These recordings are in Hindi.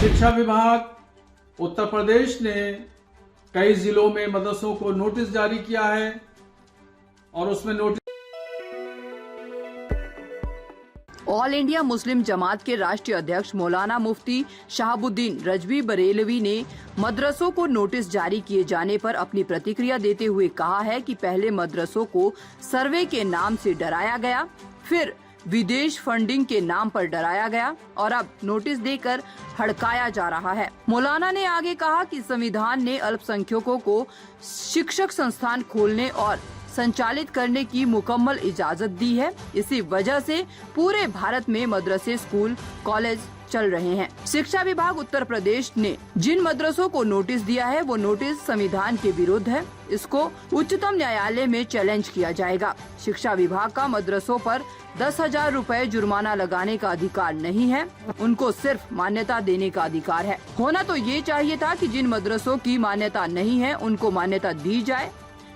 शिक्षा विभाग उत्तर प्रदेश ने कई जिलों में मदरसों को नोटिस जारी किया है और उसमें नोटिस ऑल इंडिया मुस्लिम जमात के राष्ट्रीय अध्यक्ष मौलाना मुफ्ती शहाबुद्दीन रजवी बरेलवी ने मदरसों को नोटिस जारी किए जाने पर अपनी प्रतिक्रिया देते हुए कहा है कि पहले मदरसों को सर्वे के नाम से डराया गया, फिर विदेश फंडिंग के नाम पर डराया गया और अब नोटिस देकर हड़काया जा रहा है। मौलाना ने आगे कहा कि संविधान ने अल्पसंख्यकों को शिक्षक संस्थान खोलने और संचालित करने की मुकम्मल इजाजत दी है। इसी वजह से पूरे भारत में मदरसे, स्कूल, कॉलेज चल रहे हैं। शिक्षा विभाग उत्तर प्रदेश ने जिन मदरसों को नोटिस दिया है वो नोटिस संविधान के विरुद्ध है। इसको उच्चतम न्यायालय में चैलेंज किया जाएगा। शिक्षा विभाग का मदरसों पर 10,000 रुपए जुर्माना लगाने का अधिकार नहीं है, उनको सिर्फ मान्यता देने का अधिकार है। होना तो ये चाहिए था कि जिन मदरसों की मान्यता नहीं है उनको मान्यता दी जाए,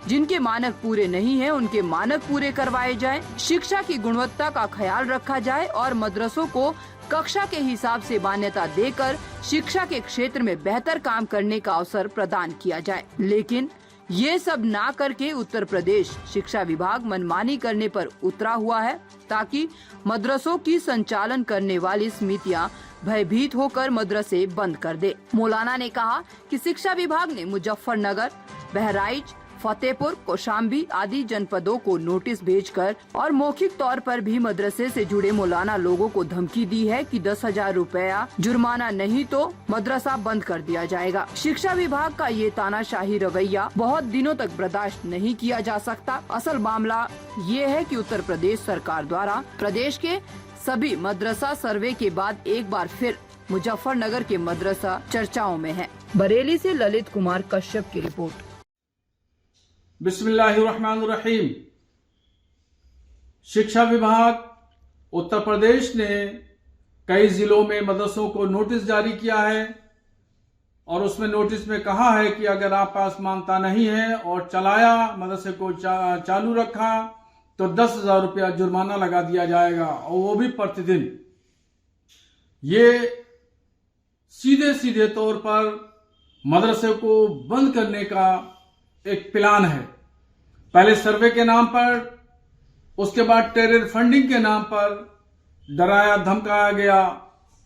जिनके मानक पूरे नहीं हैं उनके मानक पूरे करवाए जाएं, शिक्षा की गुणवत्ता का ख्याल रखा जाए और मदरसों को कक्षा के हिसाब से मान्यता देकर शिक्षा के क्षेत्र में बेहतर काम करने का अवसर प्रदान किया जाए। लेकिन ये सब ना करके उत्तर प्रदेश शिक्षा विभाग मनमानी करने पर उतरा हुआ है ताकि मदरसों की संचालन करने वाली समितियां भयभीत होकर मदरसे बंद कर दे। मौलाना ने कहा कि शिक्षा विभाग ने मुजफ्फरनगर, बहराइच, फतेहपुर, कौशाम्बी आदि जनपदों को नोटिस भेजकर और मौखिक तौर पर भी मदरसे से जुड़े मौलाना लोगों को धमकी दी है कि 10,000 रुपया जुर्माना नहीं तो मदरसा बंद कर दिया जाएगा। शिक्षा विभाग का ये तानाशाही रवैया बहुत दिनों तक बर्दाश्त नहीं किया जा सकता। असल मामला ये है कि उत्तर प्रदेश सरकार द्वारा प्रदेश के सभी मदरसा सर्वे के बाद एक बार फिर मुजफ्फरनगर के मदरसा चर्चाओं में है। बरेली से ललित कुमार कश्यप की रिपोर्ट। बिस्मिल्लाहिर्रहमानिर्रहीम। शिक्षा विभाग उत्तर प्रदेश ने कई जिलों में मदरसों को नोटिस जारी किया है और उसमें नोटिस में कहा है कि अगर आप पास मानता नहीं है और चलाया, मदरसे को चालू रखा तो 10,000 रुपया जुर्माना लगा दिया जाएगा और वो भी प्रतिदिन। ये सीधे सीधे तौर पर मदरसे को बंद करने का एक प्लान है। पहले सर्वे के नाम पर, उसके बाद टेरर फंडिंग के नाम पर डराया धमकाया गया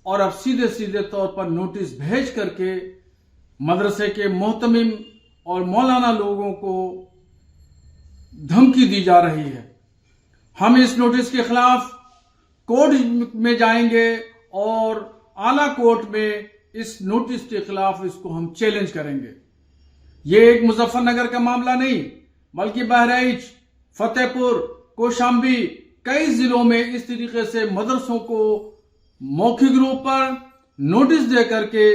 और अब सीधे सीधे तौर पर नोटिस भेज करके मदरसे के मोहतमिम और मौलाना लोगों को धमकी दी जा रही है। हम इस नोटिस के खिलाफ कोर्ट में जाएंगे और आला कोर्ट में इस नोटिस के खिलाफ इसको हम चैलेंज करेंगे। ये एक मुजफ्फरनगर का मामला नहीं बल्कि बहराइच, फतेहपुर, कौशाम्बी कई जिलों में इस तरीके से मदरसों को मौखिक रूप पर नोटिस दे करके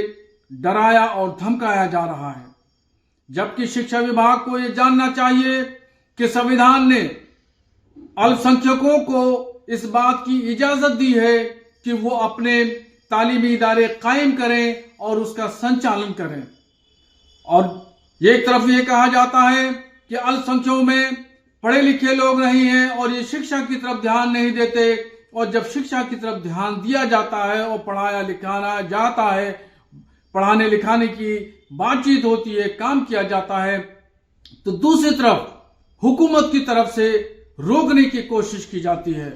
डराया और धमकाया जा रहा है। जबकि शिक्षा विभाग को यह जानना चाहिए कि संविधान ने अल्पसंख्यकों को इस बात की इजाजत दी है कि वो अपने तालीमी इदारे कायम करें और उसका संचालन करें। और एक तरफ ये कहा जाता है कि अल्पसंख्यकों में पढ़े लिखे लोग नहीं हैं और ये शिक्षा की तरफ ध्यान नहीं देते, और जब शिक्षा की तरफ ध्यान दिया जाता है और पढ़ाया लिखाना जाता है, पढ़ाने लिखाने की बातचीत होती है, काम किया जाता है, तो दूसरी तरफ हुकूमत की तरफ से रोकने की कोशिश की जाती है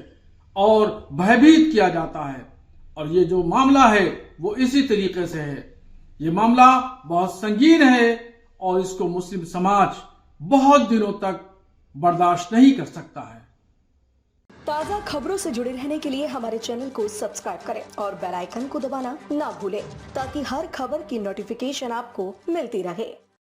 और भयभीत किया जाता है। और ये जो मामला है वो इसी तरीके से है। ये मामला बहुत संगीन है और इसको मुस्लिम समाज बहुत दिनों तक बर्दाश्त नहीं कर सकता है। ताज़ा खबरों से जुड़े रहने के लिए हमारे चैनल को सब्सक्राइब करें और बेल आइकन को दबाना ना भूलें ताकि हर खबर की नोटिफिकेशन आपको मिलती रहे।